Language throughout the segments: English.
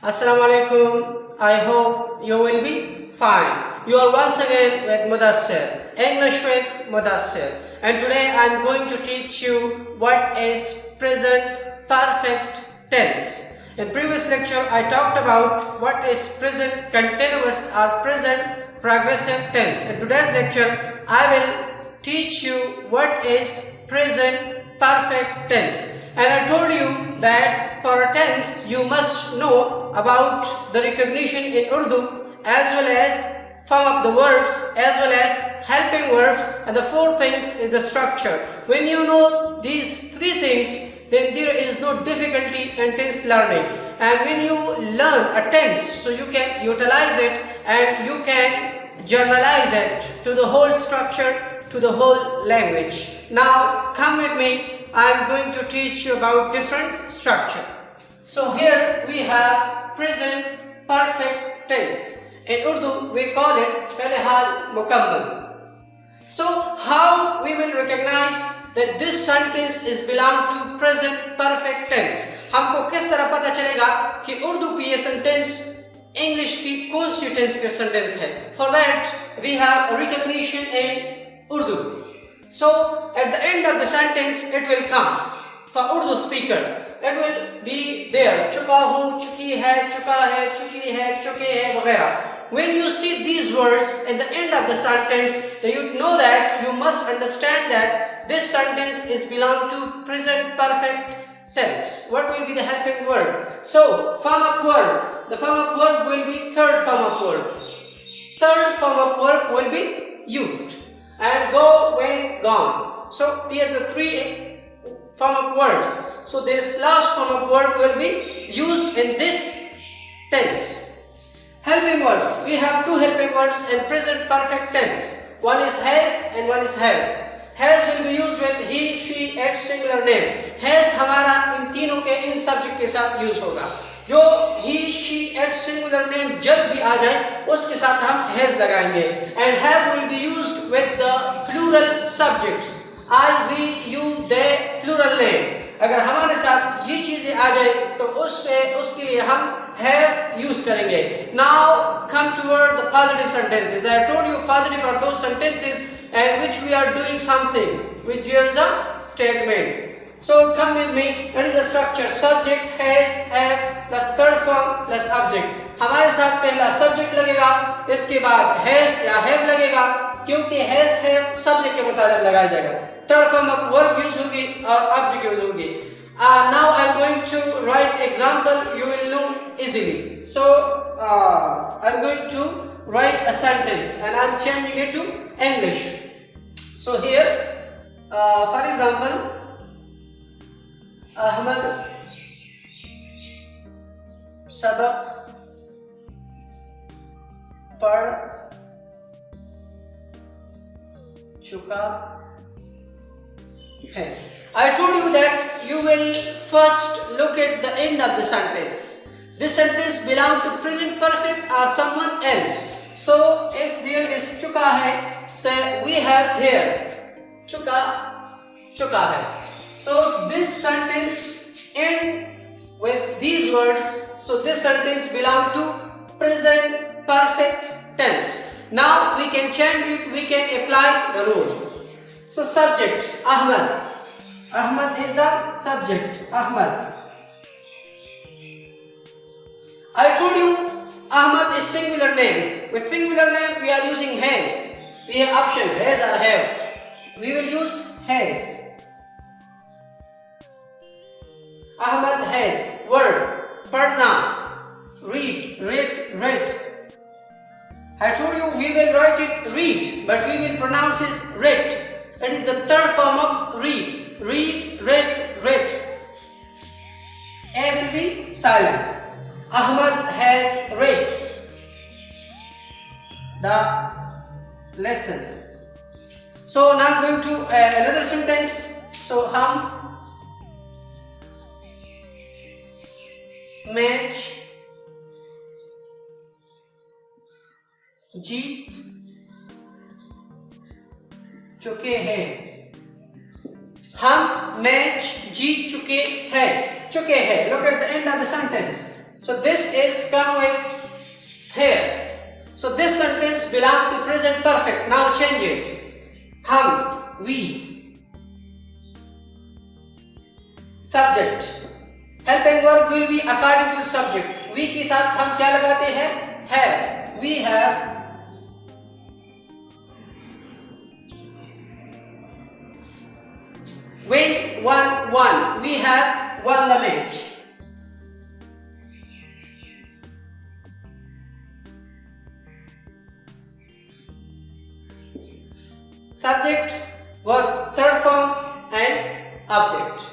Assalamu alaikum. I hope you will be fine. You are once again with Mudassir, English with Mudassir. And today I am going to teach you what is present perfect tense. In previous lecture I talked about what is present continuous or present progressive tense. In today's lecture I will teach you what is present perfect tense. And I told you that for a tense you must know about the recognition in Urdu as well as form of the verbs as well as helping verbs, and the fourth things is the structure. When you know these three things, then there is no difficulty in tense learning. And when you learn a tense, so you can utilize it and you can generalize it to the whole structure, to the whole language. Now come with me. I am going to teach you about different structure. So here we have present perfect tense. In Urdu we call it Pehle Hal Mukammal. So how we will recognize that this sentence is belong to present perfect tense? हमको किस तरह पता चलेगा कि उर्दू की ये sentence English की कौन सी tense के sentence है? For that we have a recognition in Urdu. So at the end of the sentence it will come for Urdu speaker. It will be there. चुका हूँ, चुकी है, चुका है, चुकी है, चुके हैं वगैरह. When you see these words at the end of the sentence, then you know that you must understand that this sentence is belong to present perfect tense. What will be the helping word? So form of verb. The form of verb will be third form of verb. Third form of verb will be used. And go, when, gone. So these are the three form of verbs. So this last form of verb will be used in this tense. Helping verbs. We have two helping verbs in present perfect tense. One is has and one is have. Has will be used with he, she, it, singular name. Has हमारा इन तीनों के इन subject के साथ use होगा. जो he, she, it, singular name जब भी आ जाए उसके साथ हम has लगाएंगे. And have will be used with the plural subjects. I, we, you, they, plural name. अगर हमारे साथ ये चीजें आ जाए तो उसके लिए हम have use करेंगे. Now come toward the positive sentences. I told you positive are those sentences in which we are doing something, which there is a statement. So come with me. That is the structure. Subject, has, have plus third form plus object. हमारे साथ पहला subject लगेगा, इसके बाद has या have लगेगा, क्योंकि has have subject के मुताबिक लगाया जाएगा. Third form of verb use होगी और object use होगी. Now I am going to write example. You will know easily. So I am going to write a sentence and I am changing it to English. So here, for example, Ahmad sabak पढ़ चुका है. I told you that you will first look at the end of the sentence. This sentence belongs to present perfect or someone else. So if there is चुका है, say we have here चुका है. So this sentence end with these words. So this sentence belongs to present perfect tense. Now we can change it. We can apply the rule. So subject Ahmad. Ahmad is the subject. Ahmad. I told you Ahmad is singular name. With singular name we are using has. We have option has or have. We will use has. Ahmad has. Word. Padna. Read. Read. I told you we will write it read, but we will pronounce it read. It is the third form of read. Read, read. A will be silent. Ahmad has read the lesson. So now I'm going to another sentence. So हम match जीत चुके हैं. हम match जीत चुके हैं. Look at the end of the sentence. So this is come with here. So this sentence belongs to present perfect. Now change it. Hum, we. Subject. Helping verb will be according to the subject. We के साथ हम क्या लगाते हैं? Have. We have. When one. We have won the match. Subject, verb, third form and object.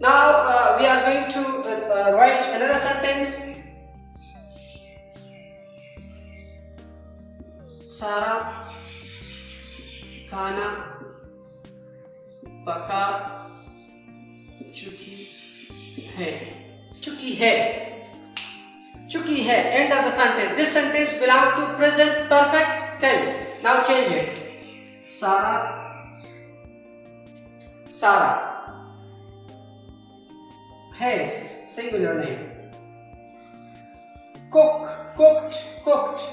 Now we are going to write another sentence. Sara खाना पका चुकी है. चुकी है. End of the sentence. This sentence belongs to present perfect tense. Now change it. Sarah has singular name. Cooked.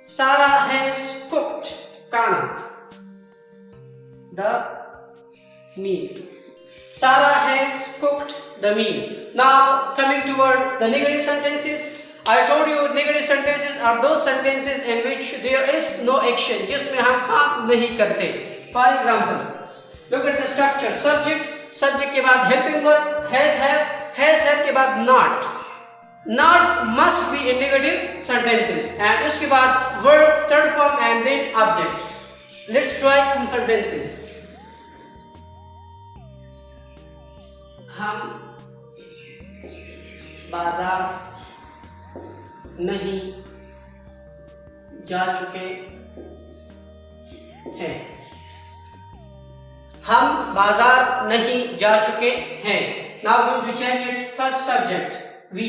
Sarah has cooked खाना. The meal. Sarah has cooked the meal. Now coming toward the negative sentences. I told you negative sentences are those sentences in which there is no action, जिसमें हम काम नहीं करते. For example, look at the structure. Subject के बाद helping verb, has have के बाद not. Not must be in negative sentences, and उसके बाद verb, third form and then object. Let's try some sentences. हम बाजार नहीं जा चुके हैं. हम बाजार नहीं जा चुके हैं. Now we change it. First subject, we.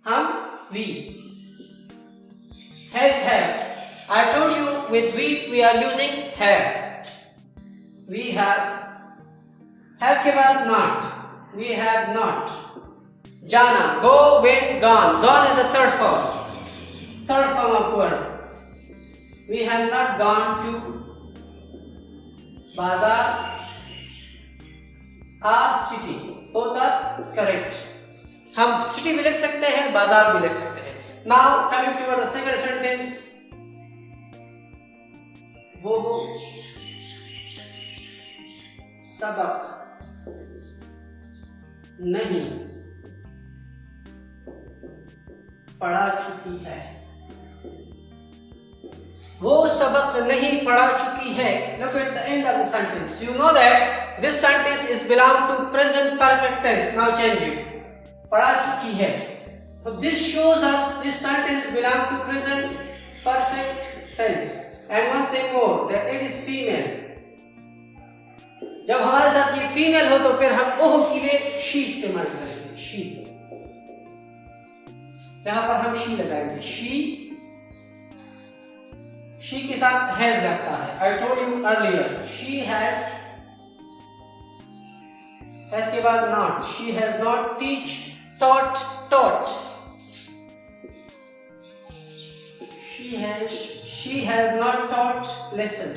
हम, we. Has, have. I told you with we are using have. We have. Have के बाद not. We have not. Jana, go, went, gone. Gone is the third form. Third form of verb. We have not gone to Bazaar, a city. Both are correct. हम city भी लिख सकते हैं, बाजार भी लिख सकते हैं. Now coming to the second sentence. वो सबक नहीं पढ़ा चुकी है. वो सबक नहीं पढ़ा चुकी है. Look at the end of the sentence. You know that this sentence is belong to present perfect tense. Now change it. पढ़ा चुकी है. So this shows us this sentence belong to present perfect tense. And one thing more, that it is female. जब हमारे साथ ये female हो तो फिर हम ओह के लिए she इस्तेमाल करेंगे. she. यहाँ पर हम she लगाएंगे. she के साथ has लगता है. I told you earlier. She has के बाद not. She has not teach, taught. She has not taught lesson.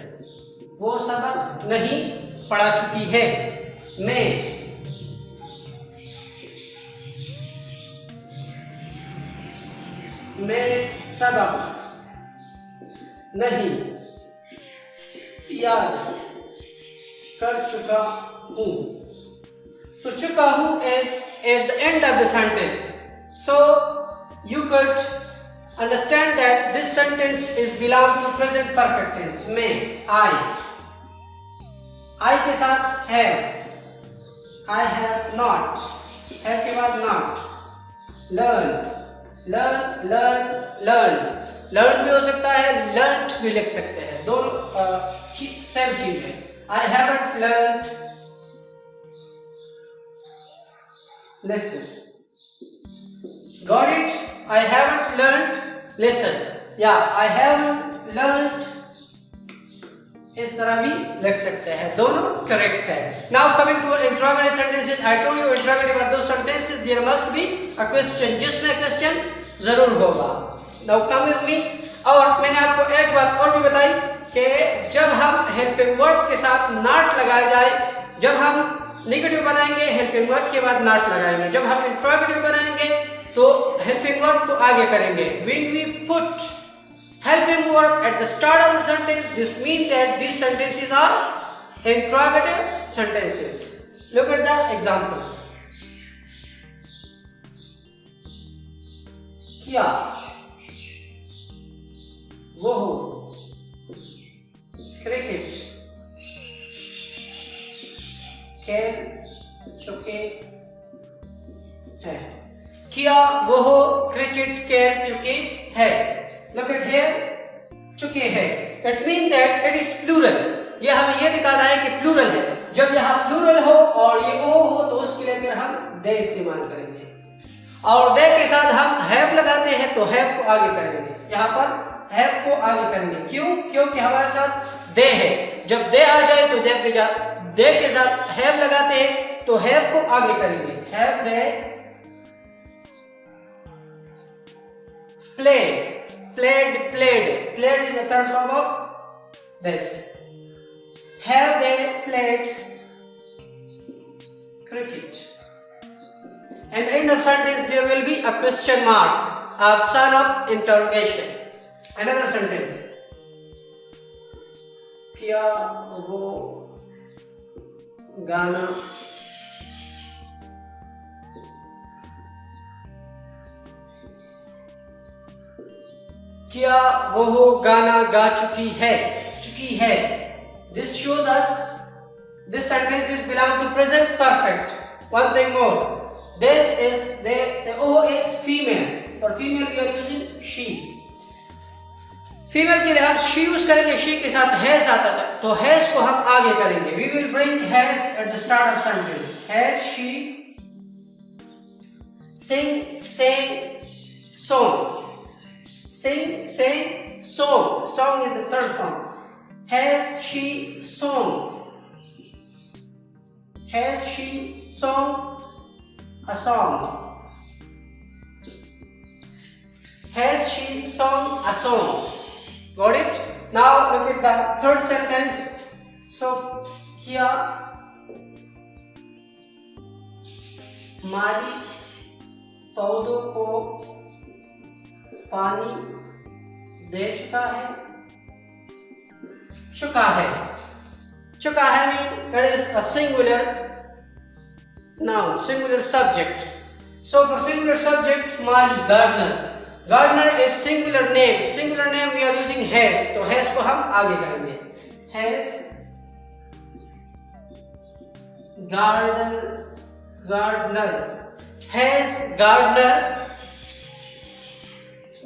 वो सबक नहीं पढ़ा चुकी है. मैं सबक नहीं याद कर चुका हूँ. So चुका हूँ is at the end of the sentence. So you could understand that this sentence is belong to present perfect tense. मैं, I के साथ have. I have not. Have के बाद not. Learn भी हो सकता है, learnt भी लिख सकते हैं. दोनों सेम चीज है. I haven't learned lesson. Got it? I haven't learned lesson. Yeah, I haven't learned इस तरह भी लिख सकते हैं, दोनों करेक्ट है। Now coming to interrogative sentences, I told you interrogative are those sentences there must be a question, जिसमें question जरूर होगा। Now come with me. और मैंने आपको एक बात और भी बताई कि जब हम हेल्पिंग वर्ब के साथ नॉट लगाए जाए, जब हम नेगेटिव बनाएंगे हेल्पिंग वर्ब के बाद नॉट लगाएंगे, जब हम इंट्रोगेटिव बनाएंगे तो हेल्पिंग वर्ब को आगे करेंगे। When we put helping verb at the start of the sentence, this means that these sentences are interrogative sentences. Look at the example. किया, वो हो, cricket, खेल चुके हैं। किया, वो हो, क्रिकेट खेल चुके हैं। Look at here, चुके हैं। It means that it is plural. ये हमें ये दिखा रहा है कि प्लूरल है। जब यहाँ प्लूरल हो और ये ओ हो तो उसके लिए फिर हम दे इस्तेमाल करेंगे, और दे के साथ हम हैव लगाते हैं तो हैव को आगे करेंगे। यहाँ पर हैव को आगे करेंगे, क्यों? क्योंकि हमारे साथ दे है। जब दे आ जाए तो दे के साथ हैव लगाते हैं तो हैव को आगे करेंगे। Have they played, played, played. Played is the third form of this. Have they played cricket? And in the sentence there will be a question mark, a sign of interrogation. Another sentence. क्या वो गाना क्या वो गाना गा चुकी है। This shows us this sentence is belong to present perfect. One thing more, this is the O is female. For female we are using she. Female के लिए हम she यूज करेंगे, she के साथ has आता था तो has को हम आगे करेंगे। We will bring has at the start of sentence. Has she sang song. Sing, sang, song. Song is the third form. Has she sung? Has she sung a song? Has she sung a song? Got it? Now look at the third sentence. So, क्या माली पौधों को पानी दे चुका है। चुका है mean it is a singular noun, singular subject. So for singular subject, Mali, gardener. Gardener is singular name. Singular name we are using has. तो has को हम आगे करेंगे. Has gardener. Has gardener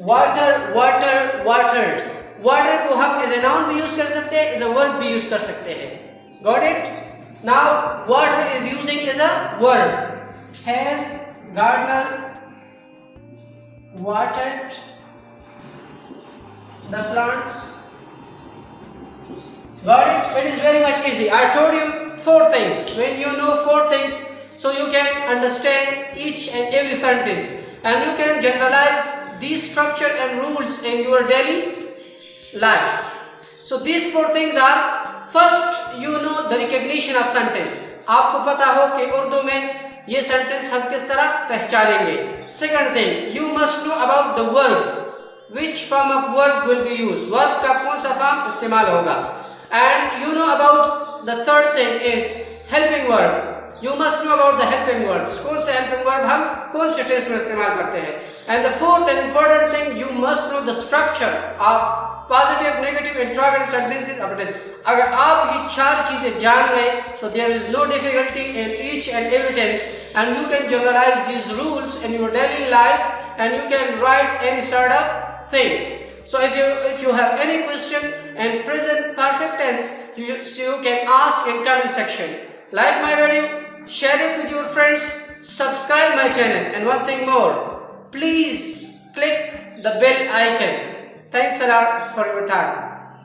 watered. Water को हम as a noun भी use कर सकते हैं, as a verb भी यूज कर सकते हैं. Got it? Now water is using as a verb. Has gardener watered the plants? Got it? It is very much easy. I told you 4 things. When you know 4 things, so you can understand each and every sentence, and you can generalize these structure and rules in your daily life. So these 4 things are: first, you know the recognition of sentence. आपको पता हो कि उर्दू में ये sentence हम किस तरह पहचानेंगे. Second thing, you must know about the verb. Which form of verb will be used? Verb का कौन सा form इस्तेमाल होगा? And you know about the third thing is helping verb. You must know about the helping verbs. कौन से helping verb हम कौन से tense में इस्तेमाल करते हैं. And the fourth and important thing, you must know the structure of positive, negative, interrogative sentences of it. अगर आप ये 4 चीजें जान गए, so there is no difficulty in each and every tense, and you can generalize these rules in your daily life, and you can write any sort of thing. So if you have any question in present perfect tense, you can ask in comment section. Like my video, share it with your friends, subscribe my channel, and one thing more, please click the bell icon. Thanks a lot for your time.